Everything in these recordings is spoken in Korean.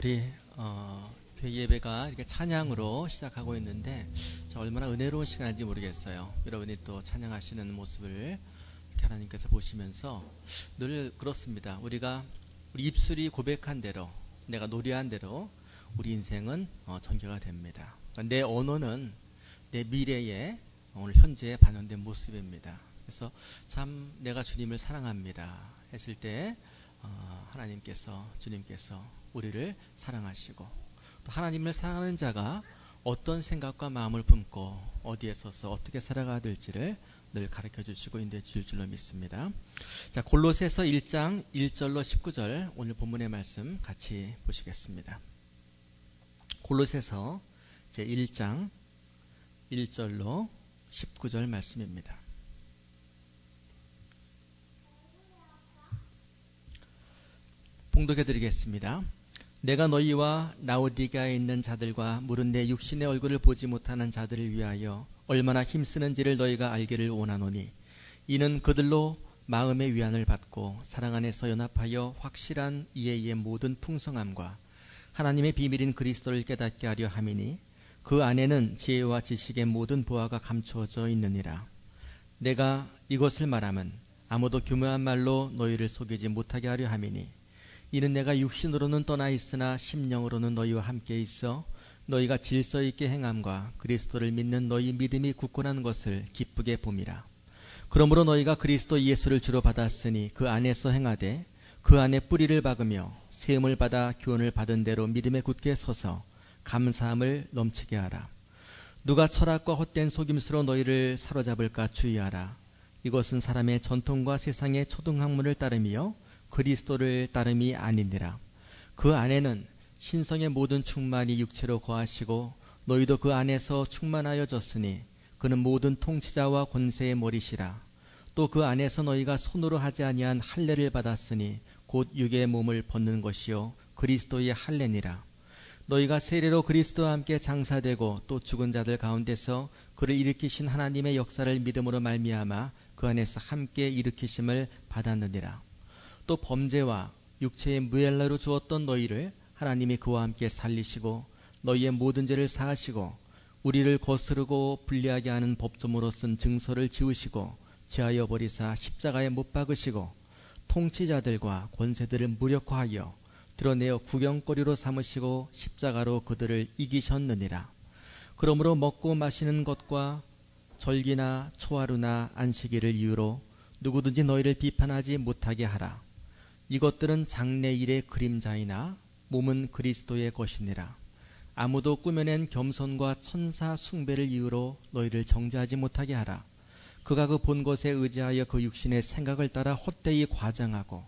우리 교회 예배가 이렇게 찬양으로 시작하고 있는데 얼마나 은혜로운 시간인지 모르겠어요. 여러분이 또 찬양하시는 모습을 이렇게 하나님께서 보시면서 늘 그렇습니다. 우리 입술이 고백한 대로, 내가 노래한 대로 우리 인생은 전개가 됩니다. 내 언어는 내 미래에 오늘 현재에 반영된 모습입니다. 그래서 참 내가 주님을 사랑합니다 했을 때 하나님께서, 주님께서 우리를 사랑하시고, 또 하나님을 사랑하는 자가 어떤 생각과 마음을 품고 어디에 서서 어떻게 살아가야 될지를 늘 가르쳐 주시고 인도해 주실 줄로 믿습니다. 자, 골로새서 1장 1절로 19절 오늘 본문의 말씀 같이 보시겠습니다. 골로새서 제 1장 1절로 19절 말씀입니다. 봉독해 드리겠습니다. 내가 너희와 라오디게아에 있는 자들과 물은 내 육신의 얼굴을 보지 못하는 자들을 위하여 얼마나 힘쓰는지를 너희가 알기를 원하노니, 이는 그들로 마음의 위안을 받고 사랑 안에서 연합하여 확실한 이해의 모든 풍성함과 하나님의 비밀인 그리스도를 깨닫게 하려 함이니, 그 안에는 지혜와 지식의 모든 보화가 감추어져 있느니라. 내가 이것을 말하면 아무도 교묘한 말로 너희를 속이지 못하게 하려 함이니, 이는 내가 육신으로는 떠나 있으나 심령으로는 너희와 함께 있어 너희가 질서 있게 행함과 그리스도를 믿는 너희 믿음이 굳건한 것을 기쁘게 봄이라. 그러므로 너희가 그리스도 예수를 주로 받았으니 그 안에서 행하되 그 안에 뿌리를 박으며 세움을 받아 교훈을 받은 대로 믿음에 굳게 서서 감사함을 넘치게 하라. 누가 철학과 헛된 속임수로 너희를 사로잡을까 주의하라. 이것은 사람의 전통과 세상의 초등학문을 따름이요 그리스도를 따름이 아니니라. 그 안에는 신성의 모든 충만이 육체로 거하시고 너희도 그 안에서 충만하여졌으니 그는 모든 통치자와 권세의 머리시라. 또 그 안에서 너희가 손으로 하지 아니한 할례를 받았으니 곧 육의 몸을 벗는 것이요 그리스도의 할례니라. 너희가 세례로 그리스도와 함께 장사되고 또 죽은 자들 가운데서 그를 일으키신 하나님의 역사를 믿음으로 말미암아 그 안에서 함께 일으키심을 받았느니라. 또 범죄와 육체의 무엘라로 주었던 너희를 하나님이 그와 함께 살리시고 너희의 모든 죄를 사하시고 우리를 거스르고 불리하게 하는 법조문으로 쓴 증서를 지우시고 제하여 버리사 십자가에 못 박으시고 통치자들과 권세들을 무력화하여 드러내어 구경거리로 삼으시고 십자가로 그들을 이기셨느니라. 그러므로 먹고 마시는 것과 절기나 초하루나 안식일을 이유로 누구든지 너희를 비판하지 못하게 하라. 이것들은 장래일의 그림자이나 몸은 그리스도의 것이니라. 아무도 꾸며낸 겸손과 천사 숭배를 이유로 너희를 정죄하지 못하게 하라. 그가 그 본 것에 의지하여 그 육신의 생각을 따라 헛되이 과장하고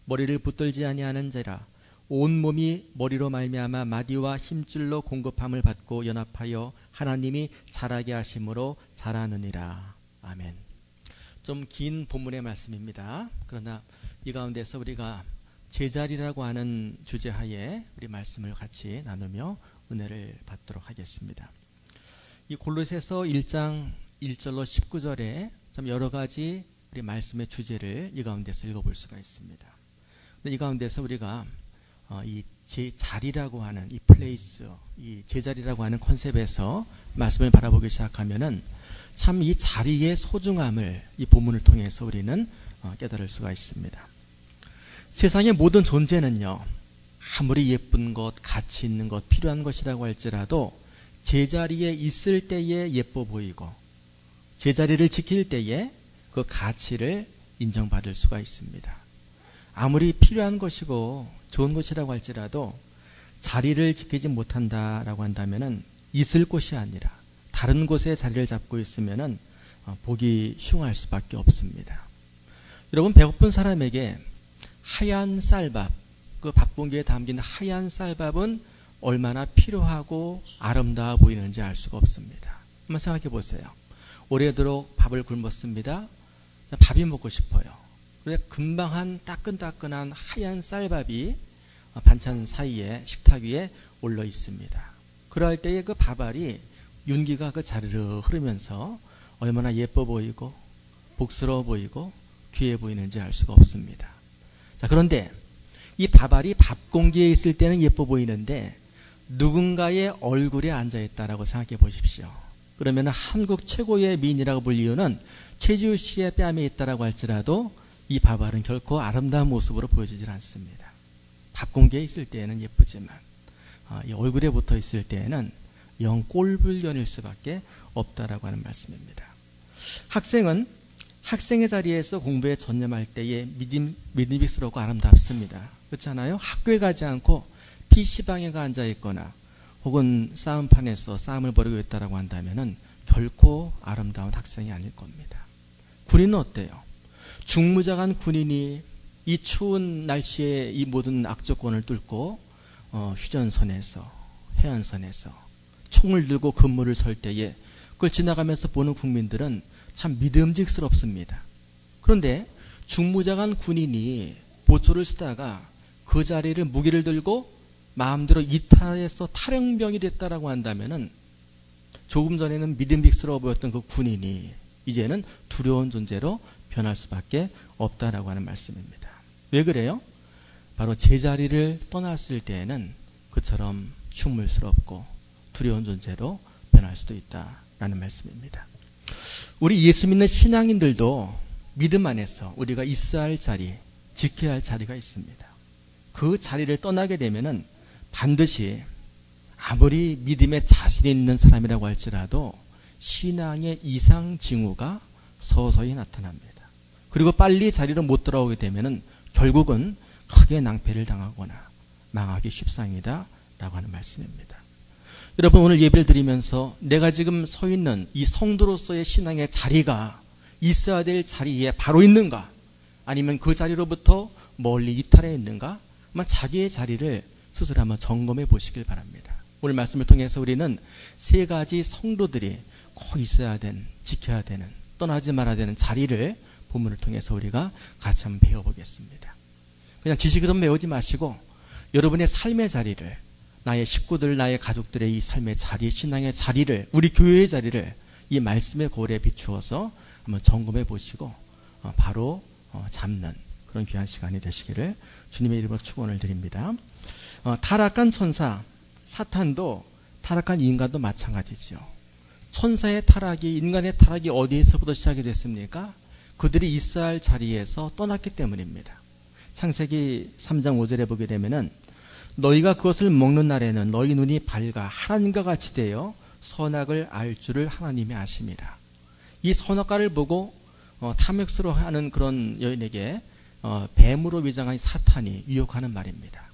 머리를 붙들지 아니하는 자라. 온 몸이 머리로 말미암아 마디와 힘줄로 공급함을 받고 연합하여 하나님이 자라게 하심으로 자라느니라. 아멘. 좀 긴 본문의 말씀입니다. 그러나 이 가운데서 우리가 제자리라고 하는 주제하에 우리 말씀을 같이 나누며 은혜를 받도록 하겠습니다. 이 골로새서 1장 1절로 19절에 좀 여러 가지 우리 말씀의 주제를 이 가운데서 읽어볼 수가 있습니다. 이 가운데서 우리가 이 제자리라고 하는 이 플레이스, 이 제자리라고 하는 컨셉에서 말씀을 바라보기 시작하면은 참 이 자리의 소중함을 이 본문을 통해서 우리는 깨달을 수가 있습니다. 세상의 모든 존재는요, 아무리 예쁜 것, 가치 있는 것, 필요한 것이라고 할지라도 제자리에 있을 때에 예뻐 보이고 제자리를 지킬 때에 그 가치를 인정받을 수가 있습니다. 아무리 필요한 것이고 좋은 것이라고 할지라도 자리를 지키지 못한다라고 한다면은 있을 곳이 아니라 다른 곳에 자리를 잡고 있으면은 보기 흉할 수밖에 없습니다. 여러분, 배고픈 사람에게 하얀 쌀밥, 그 밥봉기에 담긴 하얀 쌀밥은 얼마나 필요하고 아름다워 보이는지 알 수가 없습니다. 한번 생각해 보세요. 오래도록 밥을 굶었습니다. 밥이 먹고 싶어요. 그런데 금방 한 따끈따끈한 하얀 쌀밥이 반찬 사이에 식탁 위에 올라 있습니다. 그럴 때에 그 밥알이 윤기가 그 자르르 흐르면서 얼마나 예뻐 보이고 복스러워 보이고 귀해 보이는지 알 수가 없습니다. 자, 그런데 이 바발이 밥 공기에 있을 때는 예뻐 보이는데 누군가의 얼굴에 앉아있다라고 생각해 보십시오. 그러면 한국 최고의 미인이라고 불릴 이유는 최지우 씨의 뺨에 있다라고 할지라도 이 바발은 결코 아름다운 모습으로 보여지질 않습니다. 밥 공기에 있을 때에는 예쁘지만 이 얼굴에 붙어 있을 때에는 영 꼴불견일 수밖에 없다라고 하는 말씀입니다. 학생은 학생의 자리에서 공부에 전념할 때에 믿음직스럽고 아름답습니다. 그렇지 않아요? 학교에 가지 않고 PC방에 앉아 있거나 혹은 싸움판에서 싸움을 벌이고 있다라고 한다면은 결코 아름다운 학생이 아닐 겁니다. 군인은 어때요? 중무장한 군인이 이 추운 날씨에 이 모든 악조건을 뚫고 휴전선에서 해안선에서 총을 들고 근무를 설 때에 그걸 지나가면서 보는 국민들은 참 믿음직스럽습니다. 그런데 중무장한 군인이 보초를 쓰다가 그 자리를 무기를 들고 마음대로 이탈해서 탈영병이 됐다라고 한다면은 조금 전에는 믿음직스러워 보였던 그 군인이 이제는 두려운 존재로 변할 수밖에 없다라고 하는 말씀입니다. 왜 그래요? 바로 제자리를 떠났을 때에는 그처럼 흉물스럽고 두려운 존재로 변할 수도 있다라는 말씀입니다. 우리 예수 믿는 신앙인들도 믿음 안에서 우리가 있어야 할 자리, 지켜야 할 자리가 있습니다. 그 자리를 떠나게 되면은 반드시 아무리 믿음에 자신 있는 사람이라고 할지라도 신앙의 이상 징후가 서서히 나타납니다. 그리고 빨리 자리로 못 돌아오게 되면은 결국은 크게 낭패를 당하거나 망하기 십상이다 라고 하는 말씀입니다. 여러분, 오늘 예배를 드리면서 내가 지금 서 있는 이 성도로서의 신앙의 자리가 있어야 될 자리에 바로 있는가, 아니면 그 자리로부터 멀리 이탈해 있는가, 아마 자기의 자리를 스스로 한번 점검해 보시길 바랍니다. 오늘 말씀을 통해서 우리는 세 가지 성도들이 꼭 있어야 되는, 지켜야 되는, 떠나지 말아야 되는 자리를 본문을 통해서 우리가 같이 한번 배워보겠습니다. 그냥 지식으로만 배우지 마시고 여러분의 삶의 자리를, 나의 식구들, 나의 가족들의 이 삶의 자리, 신앙의 자리를, 우리 교회의 자리를 이 말씀의 거울에 비추어서 한번 점검해 보시고 바로 잡는 그런 귀한 시간이 되시기를 주님의 이름으로 축원을 드립니다. 타락한 천사 사탄도 타락한 인간도 마찬가지죠. 천사의 타락이, 인간의 타락이 어디에서부터 시작이 됐습니까? 그들이 있어야 할 자리에서 떠났기 때문입니다. 창세기 3장 5절에 보게 되면은 너희가 그것을 먹는 날에는 너희 눈이 밝아 하나님과 같이 되어 선악을 알 줄을 하나님이 아십니다. 이 선악과를 보고 탐욕스러워하는 그런 여인에게 뱀으로 위장한 사탄이 유혹하는 말입니다.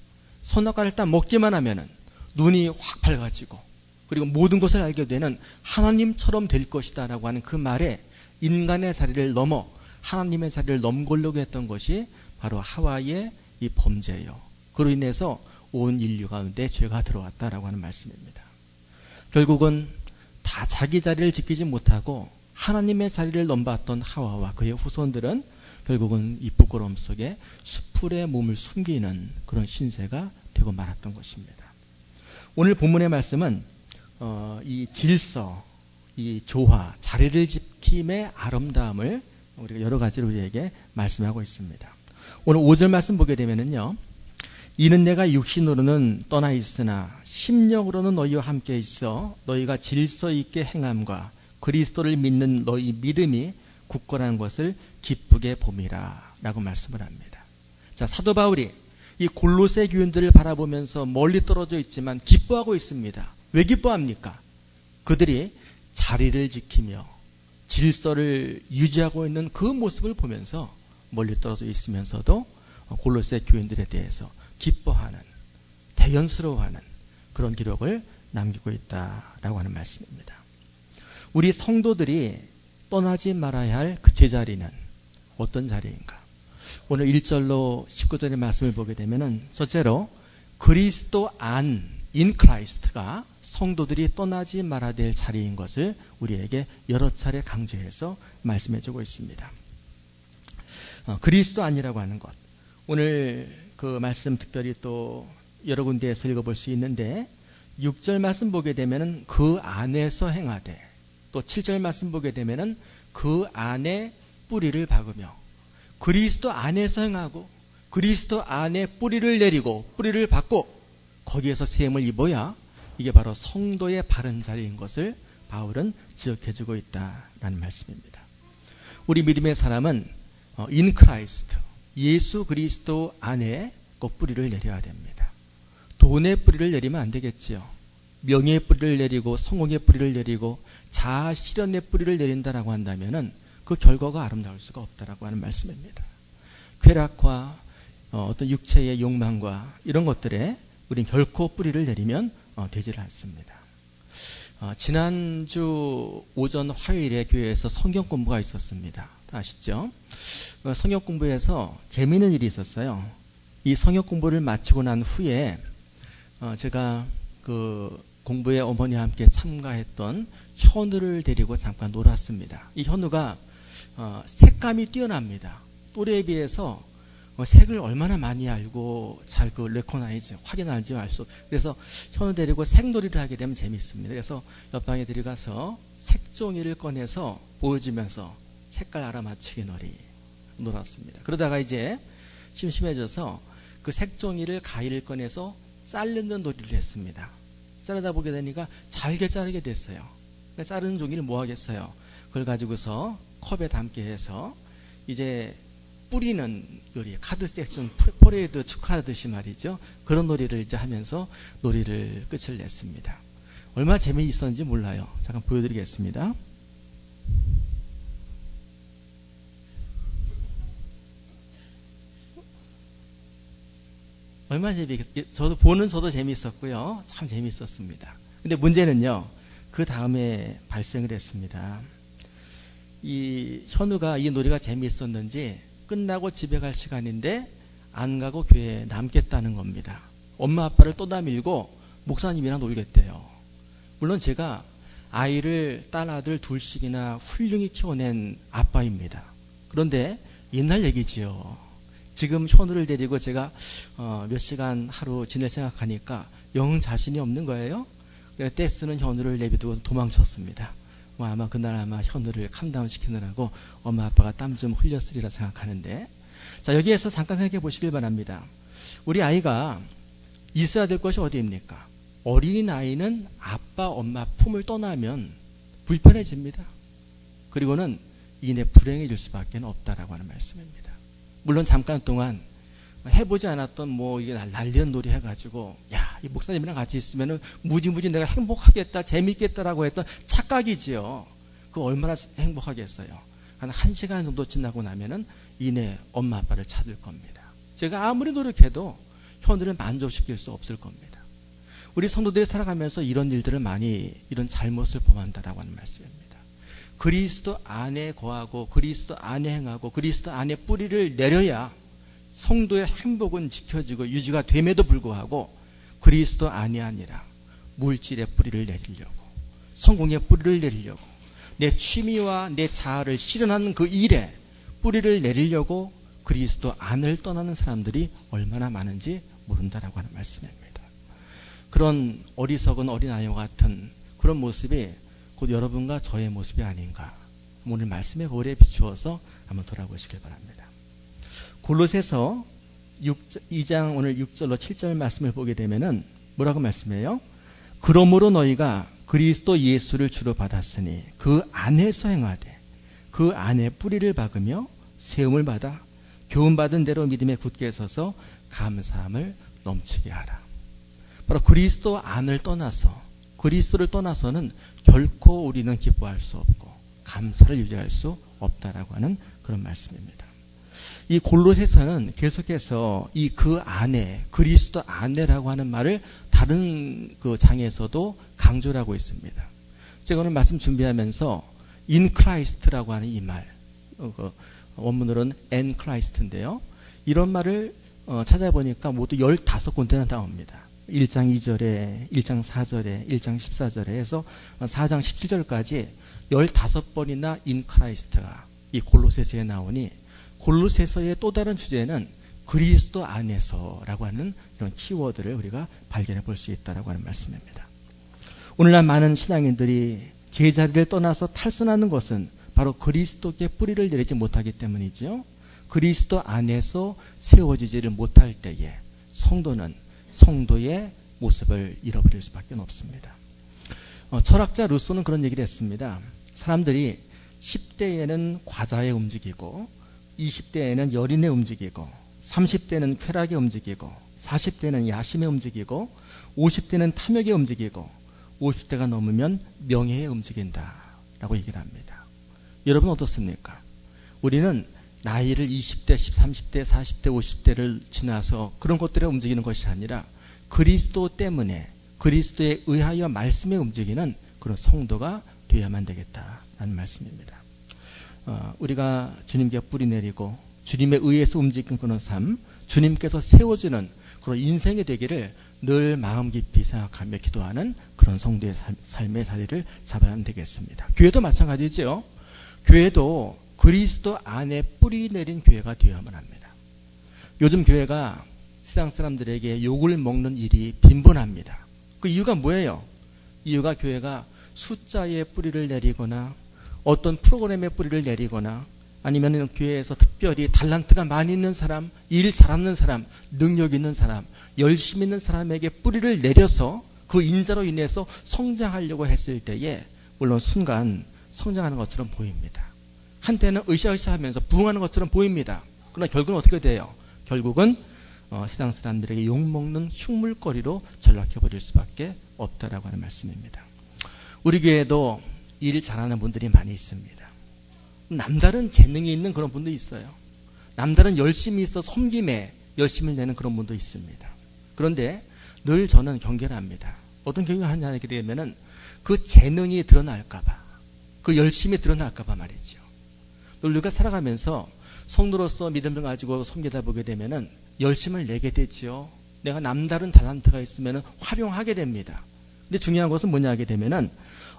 선악과를 딱 먹기만 하면은 눈이 확 밝아지고 그리고 모든 것을 알게 되는 하나님처럼 될 것이다 라고 하는 그 말에 인간의 자리를 넘어 하나님의 자리를 넘보려고 했던 것이 바로 하와의 이 범죄예요. 그로 인해서 온 인류 가운데 죄가 들어왔다라고 하는 말씀입니다. 결국은 다 자기 자리를 지키지 못하고 하나님의 자리를 넘봤던 하와와 그의 후손들은 결국은 이 부끄러움 속에 수풀에 몸을 숨기는 그런 신세가 되고 말았던 것입니다. 오늘 본문의 말씀은 이 질서, 이 조화, 자리를 지킴의 아름다움을 우리가 여러 가지로 우리에게 말씀하고 있습니다. 오늘 5절 말씀 보게 되면은요, 이는 내가 육신으로는 떠나 있으나 심령으로는 너희와 함께 있어 너희가 질서 있게 행함과 그리스도를 믿는 너희 믿음이 굳건한 것을 기쁘게 봄이라 라고 말씀을 합니다. 자, 사도 바울이 이 골로새 교인들을 바라보면서 멀리 떨어져 있지만 기뻐하고 있습니다. 왜 기뻐합니까? 그들이 자리를 지키며 질서를 유지하고 있는 그 모습을 보면서 멀리 떨어져 있으면서도 골로새 교인들에 대해서 기뻐하는, 대견스러워하는 그런 기록을 남기고 있다라고 하는 말씀입니다. 우리 성도들이 떠나지 말아야 할 그 제자리는 어떤 자리인가? 오늘 1절로 19절의 말씀을 보게 되면은 첫째로 그리스도 안, in Christ가 성도들이 떠나지 말아야 될 자리인 것을 우리에게 여러 차례 강조해서 말씀해주고 있습니다. 그리스도 안이라고 하는 것. 오늘 그 말씀 특별히 또 여러 군데에서 읽어볼 수 있는데 6절 말씀 보게 되면은 그 안에서 행하되, 또 7절 말씀 보게 되면은 그 안에 뿌리를 박으며, 그리스도 안에서 행하고 그리스도 안에 뿌리를 내리고 뿌리를 받고 거기에서 세움을 입어야 이게 바로 성도의 바른 자리인 것을 바울은 지적해주고 있다라는 말씀입니다. 우리 믿음의 사람은 in Christ, 예수 그리스도 안에 꼭 뿌리를 내려야 됩니다. 돈의 뿌리를 내리면 안 되겠지요. 명예의 뿌리를 내리고 성공의 뿌리를 내리고 자아 실현의 뿌리를 내린다라고 한다면은 그 결과가 아름다울 수가 없다라고 하는 말씀입니다. 쾌락과 어떤 육체의 욕망과 이런 것들에 우린 결코 뿌리를 내리면 되질 않습니다. 지난주 오전 화요일에 교회에서 성경 공부가 있었습니다. 아시죠? 성경 공부에서 재미있는 일이 있었어요. 이 성경 공부를 마치고 난 후에 제가 그 공부에 어머니와 함께 참가했던 현우를 데리고 잠깐 놀았습니다. 이 현우가 색감이 뛰어납니다. 또래에 비해서 색을 얼마나 많이 알고 잘 그 레코나이즈 확인하는지 알 수. 그래서 현우 데리고 색놀이를 하게 되면 재밌습니다. 그래서 옆방에 들어가서 색종이를 꺼내서 보여주면서 색깔 알아맞히기 놀이 놀았습니다. 그러다가 이제 심심해져서 그 색종이를 가위를 꺼내서 자르는 놀이를 했습니다. 자르다 보게 되니까 잘게 자르게 됐어요. 그러니까 자르는 종이를 뭐 하겠어요? 그걸 가지고서 컵에 담게 해서 이제 뿌리는 놀이, 카드 섹션 퍼레이드 축하하듯이 말이죠. 그런 놀이를 이제 하면서 놀이를 끝을 냈습니다. 얼마나 재미있었는지 몰라요. 잠깐 보여드리겠습니다. 얼마나 저도 재미있었고요. 참 재미있었습니다. 근데 문제는요, 그 다음에 발생을 했습니다. 이 현우가 이 놀이가 재미있었는지 끝나고 집에 갈 시간인데 안 가고 교회에 남겠다는 겁니다. 엄마 아빠를 또 다밀고 목사님이랑 놀겠대요. 물론 제가 아이를 딸 아들 둘씩이나 훌륭히 키워낸 아빠입니다. 그런데 옛날 얘기지요. 지금 현우를 데리고 제가 몇 시간 하루 지낼 생각하니까 영 자신이 없는 거예요. 그래서 떼쓰는 현우를 내비두고 도망쳤습니다. 아마 그날 현우를 캄다운 시키느라고 엄마 아빠가 땀 좀 흘렸으리라 생각하는데, 자, 여기에서 잠깐 생각해 보시길 바랍니다. 우리 아이가 있어야 될 것이 어디입니까? 어린아이는 아빠 엄마 품을 떠나면 불편해집니다. 그리고는 이내 불행해질 수밖에 없다라고 하는 말씀입니다. 물론 잠깐 동안 해보지 않았던 이게 날리는 놀이 해가지고 이 목사님이랑 같이 있으면은 무지무지 내가 행복하겠다, 재밌겠다라고 했던 착각이지요. 그거 얼마나 행복하겠어요. 한 1시간 정도 지나고 나면은 이내 엄마 아빠를 찾을 겁니다. 제가 아무리 노력해도 현우를 만족시킬 수 없을 겁니다. 우리 성도들이 살아가면서 이런 일들을 이런 잘못을 범한다라고 하는 말씀입니다. 그리스도 안에 거하고 그리스도 안에 행하고 그리스도 안에 뿌리를 내려야 성도의 행복은 지켜지고 유지가 됨에도 불구하고 그리스도 안이 아니라 물질의 뿌리를 내리려고, 성공의 뿌리를 내리려고, 내 취미와 내 자아를 실현하는 그 일에 뿌리를 내리려고 그리스도 안을 떠나는 사람들이 얼마나 많은지 모른다라고 하는 말씀입니다. 그런 어리석은 어린아이와 같은 그런 모습이 곧 여러분과 저의 모습이 아닌가. 오늘 말씀의 거울에 비추어서 한번 돌아보시길 바랍니다. 골로새서 2장 오늘 6절로 7절 말씀을 보게 되면은 뭐라고 말씀해요? 그러므로 너희가 그리스도 예수를 주로 받았으니 그 안에서 행하되 그 안에 뿌리를 박으며 세움을 받아 교훈받은 대로 믿음에 굳게 서서 감사함을 넘치게 하라. 바로 그리스도 안을 떠나서 그리스도를 떠나서는 결코 우리는 기뻐할 수 없고 감사를 유지할 수 없다라고 하는 그런 말씀입니다. 이 골로새서는 계속해서 그 안에 그리스도 안에라고 하는 말을 다른 그 장에서도 강조를 하고 있습니다. 제가 오늘 말씀 준비하면서 in Christ라고 하는 이 말, 원문으로는 in Christ인데요. 이런 말을 찾아보니까 모두 15군데나 나옵니다. 1장 2절에, 1장 4절에, 1장 14절에 해서 4장 17절까지 15번이나 in Christ가 이 골로새서에 나오니 골로새서의 또 다른 주제는 그리스도 안에서라고 하는 이런 키워드를 우리가 발견해 볼 수 있다라고 하는 말씀입니다. 오늘날 많은 신앙인들이 제자리를 떠나서 탈선하는 것은 바로 그리스도께 뿌리를 내리지 못하기 때문이죠. 그리스도 안에서 세워지지를 못할 때에 성도는 성도의 모습을 잃어버릴 수밖에 없습니다. 철학자 루소는 그런 얘기를 했습니다. 사람들이 10대에는 과자에 움직이고 20대에는 열인에 움직이고 30대는 쾌락에 움직이고 40대는 야심에 움직이고 50대는 탐욕에 움직이고 50대가 넘으면 명예에 움직인다라고 얘기를 합니다. 여러분 어떻습니까? 우리는 나이를 20대, 30대, 40대, 50대를 지나서 그런 것들에 움직이는 것이 아니라 그리스도 때문에 그리스도에 의하여 말씀에 움직이는 그런 성도가 되어야만 되겠다라는 말씀입니다. 우리가 주님께 뿌리 내리고 주님에 의해서 움직이는 그런 삶, 주님께서 세워주는 그런 인생이 되기를 늘 마음 깊이 생각하며 기도하는 그런 성도의 삶의 자리를 잡아야 되겠습니다. 교회도 마찬가지죠. 교회도 그리스도 안에 뿌리 내린 교회가 되어야만 합니다. 요즘 교회가 세상 사람들에게 욕을 먹는 일이 빈번합니다. 그 이유가 뭐예요? 이유가 교회가 숫자에 뿌리를 내리거나 어떤 프로그램에 뿌리를 내리거나 아니면 교회에서 특별히 달란트가 많이 있는 사람, 일 잘하는 사람, 능력 있는 사람, 열심히 있는 사람에게 뿌리를 내려서 그 인자로 인해서 성장하려고 했을 때에 물론 순간 성장하는 것처럼 보입니다. 한때는 으쌰으쌰 하면서 부흥하는 것처럼 보입니다. 그러나 결국은 어떻게 돼요? 결국은 세상 사람들에게 욕먹는 흉물거리로 전락해버릴 수밖에 없다라고 하는 말씀입니다. 우리 교회에도 일 잘하는 분들이 많이 있습니다. 남다른 재능이 있는 그런 분도 있어요. 남다른 열심히 있어 섬김에 열심을 내는 그런 분도 있습니다. 그런데 늘 저는 경계를 합니다. 어떤 경계를 하냐 하게 되면은 그 재능이 드러날까봐, 그 열심이 드러날까봐 말이죠. 우리가 살아가면서 성도로서 믿음을 가지고 섬기다 보게 되면은 열심을 내게 되지요. 내가 남다른 달란트가 있으면은 활용하게 됩니다. 근데 중요한 것은 뭐냐 하게 되면은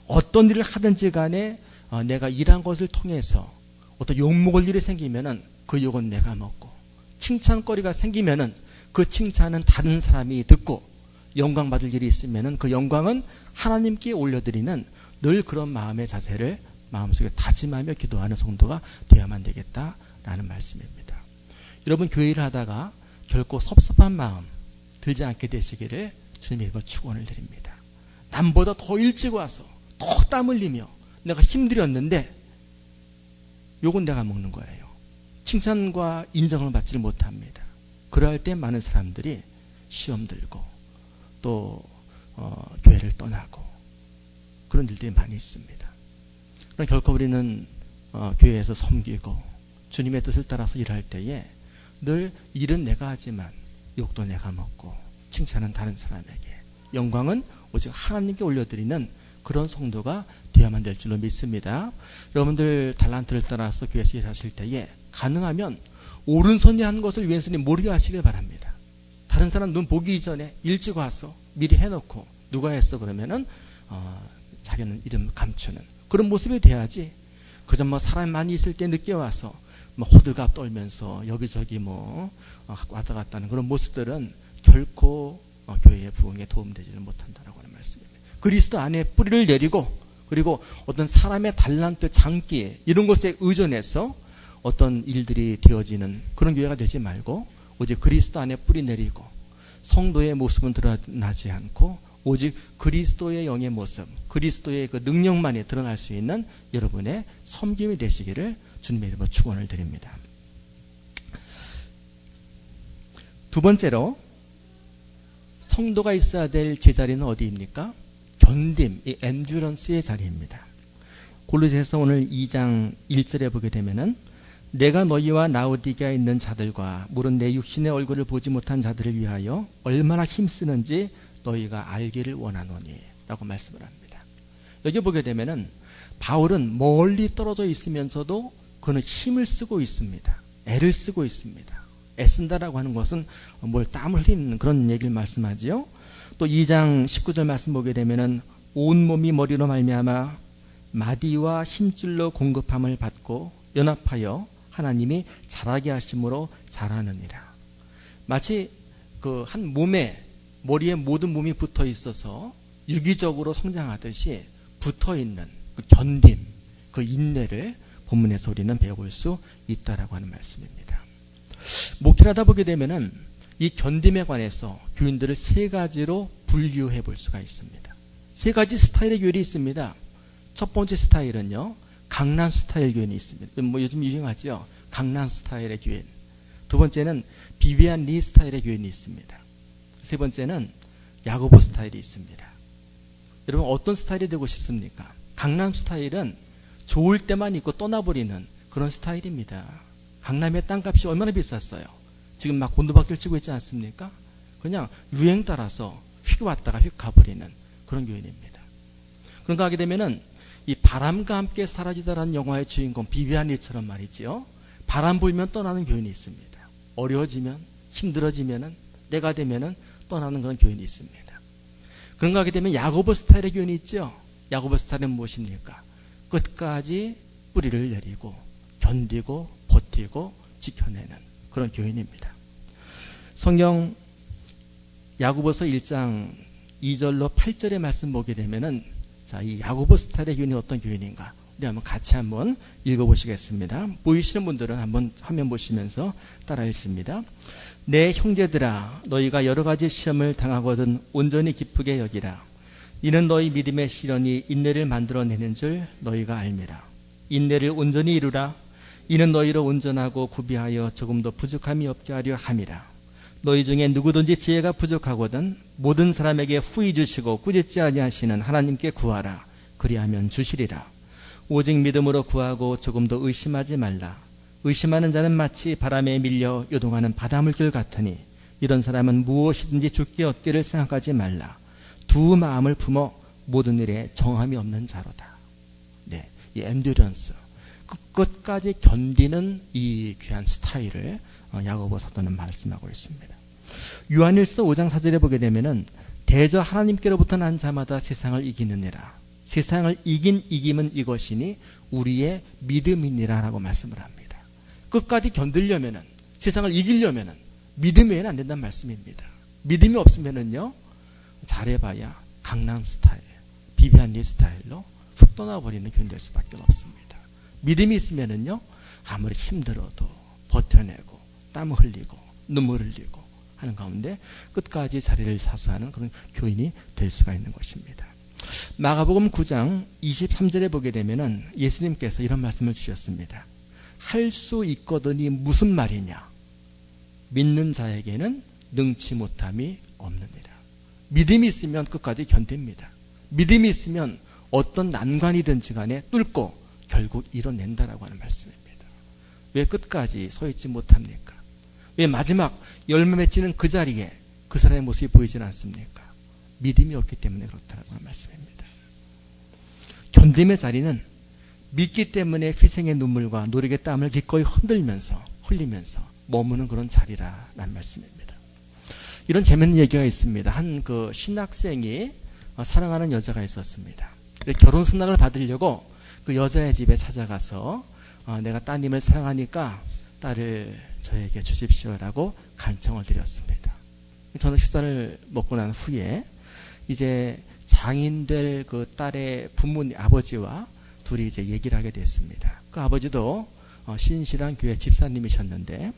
어떤 일을 하든지 간에 내가 일한 것을 통해서 어떤 욕먹을 일이 생기면은 그 욕은 내가 먹고 칭찬거리가 생기면은 그 칭찬은 다른 사람이 듣고 영광 받을 일이 있으면은 그 영광은 하나님께 올려드리는 늘 그런 마음의 자세를 마음속에 다짐하며 기도하는 성도가 되어야만 되겠다라는 말씀입니다. 여러분 교회 일을 하다가 결코 섭섭한 마음 들지 않게 되시기를 주님의 이름으로 축원을 드립니다. 남보다 더 일찍 와서 더 땀 흘리며 내가 힘들었는데 욕은 내가 먹는 거예요. 칭찬과 인정을 받지를 못합니다. 그럴 때 많은 사람들이 시험 들고 또 교회를 떠나고 그런 일들이 많이 있습니다. 그러나 결코 우리는 교회에서 섬기고 주님의 뜻을 따라서 일할 때에 늘 일은 내가 하지만 욕도 내가 먹고 칭찬은 다른 사람에게 영광은 오직 하나님께 올려드리는 그런 성도가 되어야만 될 줄로 믿습니다. 여러분들 달란트를 따라서 교회에서 일하실 때에 가능하면 오른손이 한 것을 왼손이 모르게 하시길 바랍니다. 다른 사람 눈 보기 전에 일찍 와서 미리 해놓고 누가 했어 그러면은 자기는 이름 감추는 그런 모습이 돼야지. 그저 사람 많이 있을 때 늦게 와서 호들갑 떨면서 여기저기 왔다 갔다 하는 그런 모습들은 결코 교회의 부흥에 도움되지를 못한다라고 하는 말씀입니다. 그리스도 안에 뿌리를 내리고 그리고 어떤 사람의 달란트, 장기 이런 것에 의존해서 어떤 일들이 되어지는 그런 교회가 되지 말고 오직 그리스도 안에 뿌리 내리고 성도의 모습은 드러나지 않고 오직 그리스도의 영의 모습, 그리스도의 그 능력만이 드러날 수 있는 여러분의 섬김이 되시기를 주님의 이름으로 축원을 드립니다. 두 번째로 성도가 있어야 될 제자리는 어디입니까? 견딤, 이 엔듀런스의 자리입니다. 골로새서 오늘 2장 1절에 보게 되면은 내가 너희와 라오디게아에 있는 자들과 물은 내 육신의 얼굴을 보지 못한 자들을 위하여 얼마나 힘쓰는지 너희가 알기를 원하노니 라고 말씀을 합니다. 여기 보게 되면은 바울은 멀리 떨어져 있으면서도 그는 힘을 쓰고 있습니다. 애를 쓰고 있습니다. 애쓴다라고 하는 것은 뭘 땀을 흘리는 그런 얘기를 말씀하지요. 또 2장 19절 말씀 보게 되면은 온몸이 머리로 말미암아 마디와 힘줄로 공급함을 받고 연합하여 하나님이 자라게 하심으로 자라느니라. 마치 그 한 몸에 머리에 모든 몸이 붙어 있어서 유기적으로 성장하듯이 붙어 있는 그 견딤, 그 인내를 본문에서 우리는 배울 수 있다라고 하는 말씀입니다. 목회를 하다 보게 되면은 이 견딤에 관해서 교인들을 세 가지로 분류해 볼 수가 있습니다. 세 가지 스타일의 교인이 있습니다. 첫 번째 스타일은요, 강남 스타일 교인이 있습니다. 뭐 요즘 유행하죠. 강남 스타일의 교인. 두 번째는 비비안 리 스타일의 교인이 있습니다. 세 번째는 야고보 스타일이 있습니다. 여러분 어떤 스타일이 되고 싶습니까? 강남 스타일은 좋을 때만 입고 떠나버리는 그런 스타일입니다. 강남의 땅값이 얼마나 비쌌어요. 지금 막 곤두박질 치고 있지 않습니까? 그냥 유행 따라서 휙 왔다가 휙 가버리는 그런 교인입니다. 그런가 하게 되면은 이 바람과 함께 사라지다라는 영화의 주인공 비비안 리처럼 말이죠. 바람 불면 떠나는 교인이 있습니다. 어려워지면 힘들어지면은 때가 되면은 떠나는 그런 교인이 있습니다. 그런가 하게 되면 야고보 스타일의 교인이 있죠. 야고보 스타일은 무엇입니까? 끝까지 뿌리를 내리고 견디고 버티고 지켜내는 그런 교인입니다. 성경 야고보서 1장 2절로 8절의 말씀 보게 되면은 자, 이 야고보 스타일의 교인이 어떤 교인인가? 우리 한번 같이 한번 읽어보시겠습니다. 보이시는 분들은 한번 화면 보시면서 따라 읽습니다. 내 형제들아, 너희가 여러 가지 시험을 당하거든 온전히 기쁘게 여기라. 이는 너희 믿음의 시련이 인내를 만들어내는 줄 너희가 알미라. 인내를 온전히 이루라. 이는 너희로 온전하고 구비하여 조금도 부족함이 없게 하려 함이라. 너희 중에 누구든지 지혜가 부족하거든 모든 사람에게 후히 주시고 꾸짖지 아니하시는 하나님께 구하라. 그리하면 주시리라. 오직 믿음으로 구하고 조금도 의심하지 말라. 의심하는 자는 마치 바람에 밀려 요동하는 바닷물결 같으니 이런 사람은 무엇이든지 죽게 얻기를 생각하지 말라. 두 마음을 품어 모든 일에 정함이 없는 자로다. 네, 이 엔듀런스, 끝까지 견디는 이 귀한 스타일을 야고보 사도는 말씀하고 있습니다. 요한일서 5장 4절에 보게 되면은 대저 하나님께로부터 난 자마다 세상을 이기느니라. 세상을 이김은 이것이니 우리의 믿음이니라 라고 말씀을 합니다. 끝까지 견디려면은, 세상을 이기려면은 믿음 외에는 안 된다는 말씀입니다. 믿음이 없으면은요, 잘해봐야 강남 스타일, 비비안 리 스타일로 훅 떠나버리는 견딜 수밖에 없습니다. 믿음이 있으면은요, 아무리 힘들어도 버텨내고 땀 흘리고 눈물 흘리고 하는 가운데 끝까지 자리를 사수하는 그런 교인이 될 수가 있는 것입니다. 마가복음 9장 23절에 보게 되면은 예수님께서 이런 말씀을 주셨습니다. 할 수 있거든이 무슨 말이냐? 믿는 자에게는 능치 못함이 없느니라. 믿음이 있으면 끝까지 견딥니다. 믿음이 있으면 어떤 난관이든지 간에 뚫고 결국 이뤄낸다라고 하는 말씀입니다. 왜 끝까지 서 있지 못합니까? 왜 마지막 열매 맺히는 그 자리에 그 사람의 모습이 보이지 않습니까? 믿음이 없기 때문에 그렇다라고 하는 말씀입니다. 견딤의 자리는 믿기 때문에 희생의 눈물과 노력의 땀을 기꺼이 흘리면서 머무는 그런 자리라는 말씀입니다. 이런 재밌는 얘기가 있습니다. 한 그 신학생이 사랑하는 여자가 있었습니다. 결혼 승낙을 받으려고 그 여자의 집에 찾아가서 내가 따님을 사랑하니까 딸을 저에게 주십시오라고 간청을 드렸습니다. 저는 식사를 먹고 난 후에 이제 장인 될 그 딸의 부모님, 아버지와 둘이 이제 얘기를 하게 됐습니다. 그 아버지도 신실한 교회 집사님이셨는데,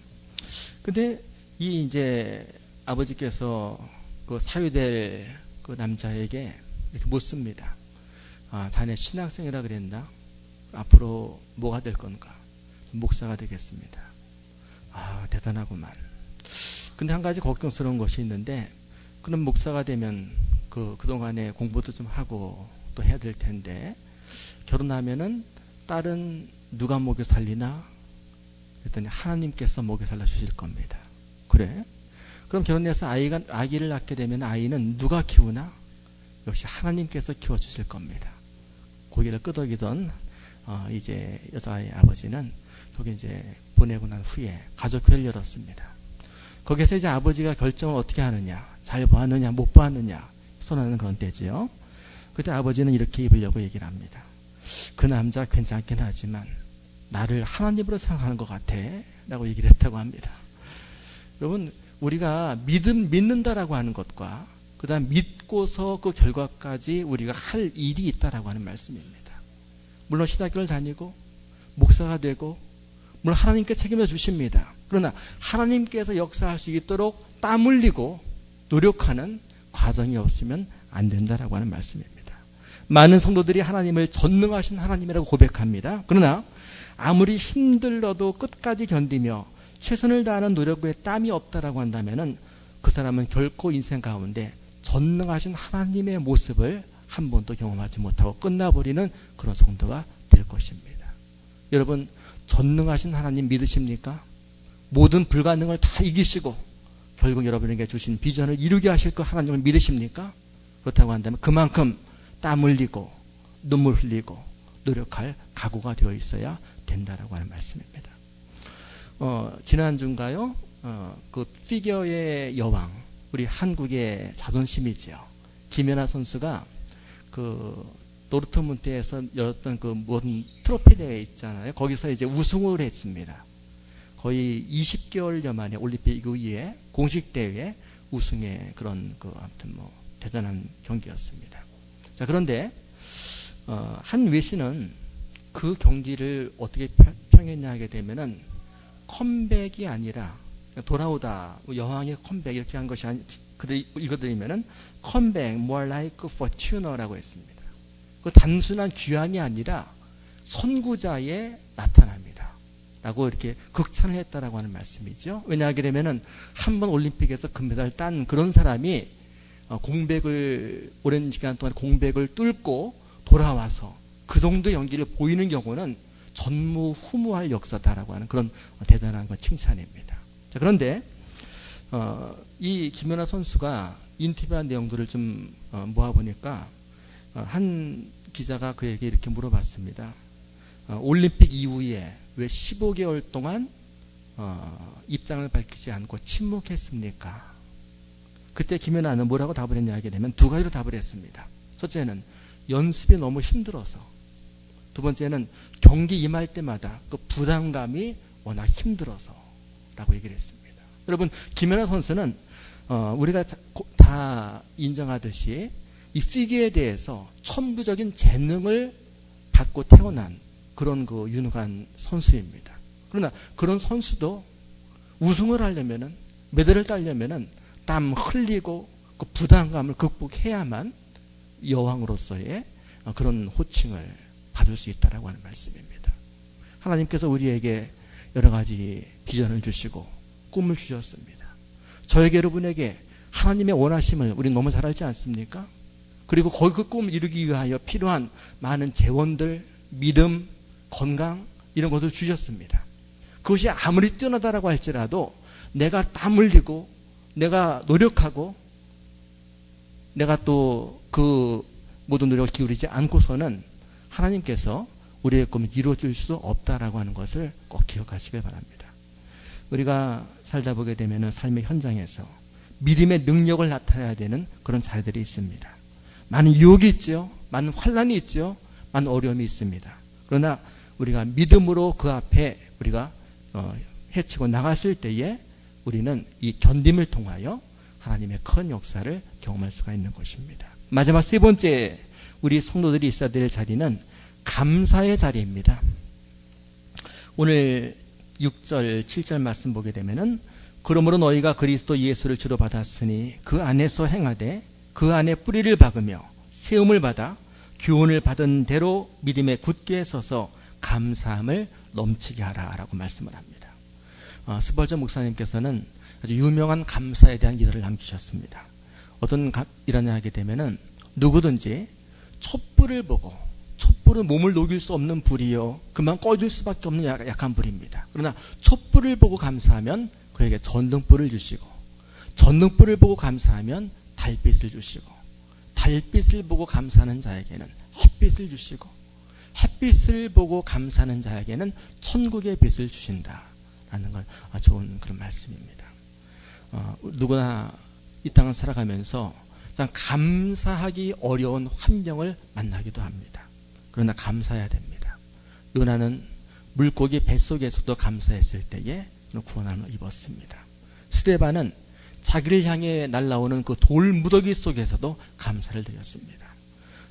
근데 이 이제 아버지께서 그 사유될 그 남자에게 이렇게 묻습니다. 자네 신학생이라 그랬나? 앞으로 뭐가 될 건가? 목사가 되겠습니다. 대단하구만. 근데 한 가지 걱정스러운 것이 있는데, 그럼 목사가 되면 그동안에 공부도 좀 하고 또 해야 될 텐데, 결혼하면은 딸은 누가 먹여 살리나? 그랬더니 하나님께서 먹여 살려 주실 겁니다. 그래? 그럼 결혼해서 아기를 낳게 되면 아이는 누가 키우나? 역시 하나님께서 키워 주실 겁니다. 고개를 끄덕이던 이제 여자의 아버지는 거기 이제 보내고 난 후에 가족회를 열었습니다. 거기서 이제 아버지가 결정을 어떻게 하느냐, 잘 보았느냐, 못 보았느냐 선언하는 그런 때지요. 그때 아버지는 이렇게 입으려고 얘기를 합니다. 그 남자 괜찮긴 하지만 나를 하나님으로 생각하는 것 같아 라고 얘기를 했다고 합니다. 여러분, 우리가 믿는다라고 하는 것과 그 다음 믿고서 그 결과까지 우리가 할 일이 있다라고 하는 말씀입니다. 물론 신학교를 다니고 목사가 되고 물론 하나님께 책임져 주십니다. 그러나 하나님께서 역사할 수 있도록 땀 흘리고 노력하는 과정이 없으면 안 된다라고 하는 말씀입니다. 많은 성도들이 하나님을 전능하신 하나님이라고 고백합니다. 그러나 아무리 힘들어도 끝까지 견디며 최선을 다하는 노력 외에 땀이 없다라고 한다면은 그 사람은 결코 인생 가운데 전능하신 하나님의 모습을 한 번도 경험하지 못하고 끝나버리는 그런 성도가 될 것입니다. 여러분, 전능하신 하나님 믿으십니까? 모든 불가능을 다 이기시고 결국 여러분에게 주신 비전을 이루게 하실 그 하나님을 믿으십니까? 그렇다고 한다면 그만큼 땀 흘리고 눈물 흘리고 노력할 각오가 되어 있어야 된다라고 하는 말씀입니다. 지난주인가요? 그 피겨의 여왕, 우리 한국의 자존심이지요. 김연아 선수가 그 도르트문트에서 열었던 그 모든 트로피 대회 있잖아요. 거기서 이제 우승을 했습니다. 거의 20개월여 만에 올림픽 이후에 공식 대회 우승의 그런 아무튼 대단한 경기였습니다. 자, 그런데 한 외신은 그 경기를 어떻게 평했냐 하게 되면은 컴백이 아니라 돌아오다 여왕의 컴백 이렇게 한 것이 그들이 읽어드리면은 컴백 more like fortuner라고 했습니다. 그 단순한 귀환이 아니라 선구자의 나타납니다. 라고 이렇게 극찬을 했다라고 하는 말씀이죠. 왜냐하게 되면은 한번 올림픽에서 금메달 딴 그런 사람이 공백을 오랜 시간 동안 공백을 뚫고 돌아와서 그 정도 연기를 보이는 경우는 전무후무할 역사다라고 하는 그런 대단한 칭찬입니다. 자, 그런데 이 김연아 선수가 인터뷰한 내용들을 좀 모아보니까 한 기자가 그에게 이렇게 물어봤습니다. 올림픽 이후에 왜 15개월 동안 입장을 밝히지 않고 침묵했습니까? 그때 김연아는 뭐라고 답을 했냐 하게 되면 두 가지로 답을 했습니다. 첫째는 연습이 너무 힘들어서, 두 번째는 경기 임할 때마다 그 부담감이 워낙 힘들어서 라고 얘기를 했습니다. 여러분, 김연아 선수는 우리가 다 인정하듯이 이 피기에 대해서 천부적인 재능을 갖고 태어난 그런 유능한 선수입니다. 그러나 그런 선수도 우승을 하려면은, 메달을 따려면은 땀 흘리고 그 부담감을 극복해야만 여왕으로서의 그런 호칭을 받을 수 있다라고 하는 말씀입니다. 하나님께서 우리에게 여러 가지 비전을 주시고 꿈을 주셨습니다. 저에게, 여러분에게 하나님의 원하심을 우리 너무 잘 알지 않습니까? 그리고 그 꿈을 이루기 위하여 필요한 많은 재원들, 믿음, 건강 이런 것을 주셨습니다. 그것이 아무리 뛰어나다라고 할지라도 내가 땀 흘리고 내가 노력하고 내가 또 그 모든 노력을 기울이지 않고서는 하나님께서 우리의 꿈을 이루어줄 수 없다라고 하는 것을 꼭 기억하시길 바랍니다. 우리가 살다 보게 되면 삶의 현장에서 믿음의 능력을 나타내야 되는 그런 자리들이 있습니다. 많은 유혹이 있죠. 많은 환란이 있죠. 많은 어려움이 있습니다. 그러나 우리가 믿음으로 그 앞에 우리가 헤치고 나갔을 때에 우리는 이 견딤을 통하여 하나님의 큰 역사를 경험할 수가 있는 것입니다. 마지막 세 번째 우리 성도들이 있어야 될 자리는 감사의 자리입니다. 오늘 6절, 7절 말씀 보게 되면은 그러므로 너희가 그리스도 예수를 주로 받았으니 그 안에서 행하되 그 안에 뿌리를 박으며 세움을 받아 교훈을 받은 대로 믿음에 굳게 서서 감사함을 넘치게 하라라고 말씀을 합니다. 스펄전 목사님께서는 아주 유명한 감사에 대한 기도를 남기셨습니다. 어떤 일하냐 하게 되면은 누구든지 촛불을 보고, 촛불은 몸을 녹일 수 없는 불이요 그만 꺼줄 수밖에 없는 약한 불입니다. 그러나 촛불을 보고 감사하면 그에게 전등불을 주시고, 전등불을 보고 감사하면 달빛을 주시고, 달빛을 보고 감사하는 자에게는 햇빛을 주시고, 햇빛을 보고 감사하는 자에게는 천국의 빛을 주신다라는 걸 좋은 그런 말씀입니다. 누구나 이 땅을 살아가면서 참 감사하기 어려운 환경을 만나기도 합니다. 그러나 감사해야 됩니다. 요나는 물고기 뱃속에서도 감사했을 때에 구원함을 입었습니다. 스데반은 자기를 향해 날아오는 그 돌 무더기 속에서도 감사를 드렸습니다.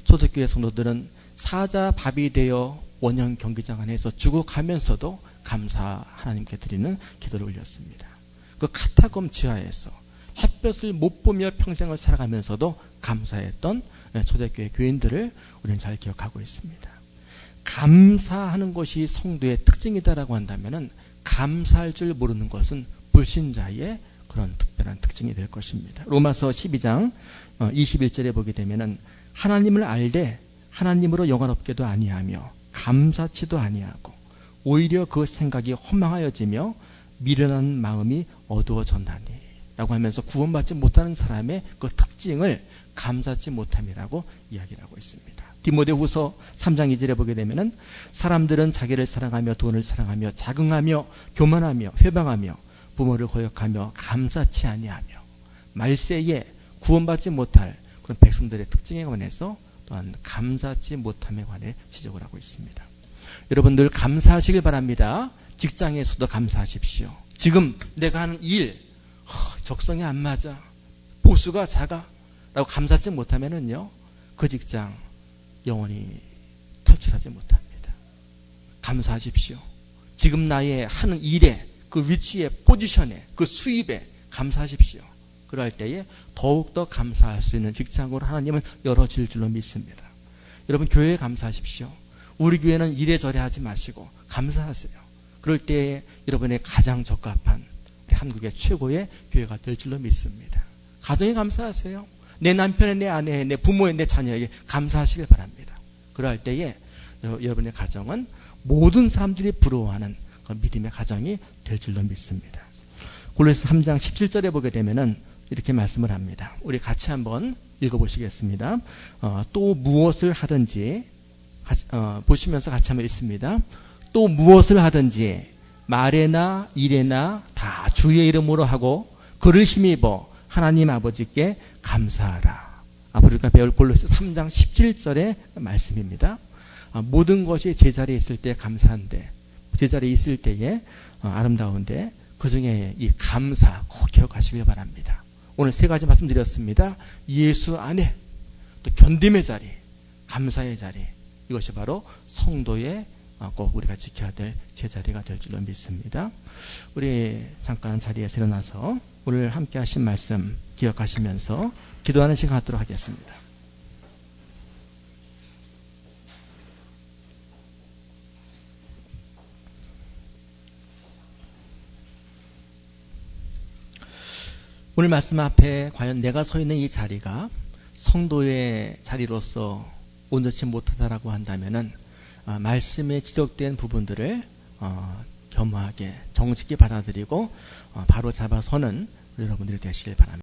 초대교회 성도들은 사자 밥이 되어 원형 경기장 안에서 죽어가면서도 감사 하나님께 드리는 기도를 올렸습니다. 그 카타콤 지하에서 햇볕을 못 보며 평생을 살아가면서도 감사했던 초대교회 교인들을 우리는 잘 기억하고 있습니다. 감사하는 것이 성도의 특징이다라고 한다면은 감사할 줄 모르는 것은 불신자의 그런 특별한 특징이 될 것입니다. 로마서 12장 21절에 보게 되면은 하나님을 알되 하나님으로 영화롭게도 아니하며 감사치도 아니하고 오히려 그 생각이 허망하여지며 미련한 마음이 어두워졌나니 라고 하면서 구원받지 못하는 사람의 그 특징을 감사치 못함이라고 이야기를 하고 있습니다. 디모데후서 3장 2절에 보게 되면은 사람들은 자기를 사랑하며 돈을 사랑하며 자긍하며 교만하며 회방하며 부모를 거역하며 감사치 아니하며 말세에 구원받지 못할 그런 백성들의 특징에 관해서 또한 감사치 못함에 관해 지적을 하고 있습니다. 여러분들 감사하시길 바랍니다. 직장에서도 감사하십시오. 지금 내가 하는 일 적성이 안 맞아, 보수가 작아 라고 감사하지 못하면은요, 그 직장 영원히 탈출하지 못합니다. 감사하십시오. 지금 나의 하는 일에, 그 위치에, 포지션에, 그 수입에 감사하십시오. 그럴 때에 더욱더 감사할 수 있는 직장으로 하나님은 열어줄 줄로 믿습니다. 여러분, 교회에 감사하십시오. 우리 교회는 이래저래 하지 마시고 감사하세요. 그럴 때에 여러분의 가장 적합한 한국의 최고의 교회가 될 줄로 믿습니다. 가정에 감사하세요. 내 남편에, 내 아내에, 내 부모에, 내 자녀에게 감사하시길 바랍니다. 그럴 때에 여러분의 가정은 모든 사람들이 부러워하는 그 믿음의 가정이 될 줄로 믿습니다. 골로새 3장 17절에 보게 되면은 이렇게 말씀을 합니다. 우리 같이 한번 읽어보시겠습니다. 또 무엇을 하든지 보시면서 같이 한번 읽습니다. 또 무엇을 하든지 말에나 일에나 다 주의 이름으로 하고 그를 힘입어 하나님 아버지께 감사하라. 우리가 배울 골로새 3장 17절의 말씀입니다. 모든 것이 제자리에 있을 때 감사한데, 제자리에 있을 때에 아름다운데 그 중에 이 감사 꼭 기억하시길 바랍니다. 오늘 세 가지 말씀드렸습니다. 예수 안에, 또 견딤의 자리, 감사의 자리, 이것이 바로 성도의 꼭 우리가 지켜야 될 제자리가 될 줄로 믿습니다. 우리 잠깐 자리에서 일어나서 오늘 함께 하신 말씀 기억하시면서 기도하는 시간 갖도록 하겠습니다. 오늘 말씀 앞에 과연 내가 서 있는 이 자리가 성도의 자리로서 온전치 못하다라고 한다면은 말씀에 지적된 부분들을 겸허하게 정직히 받아들이고 바로 잡아서는 여러분들이 되시길 바랍니다.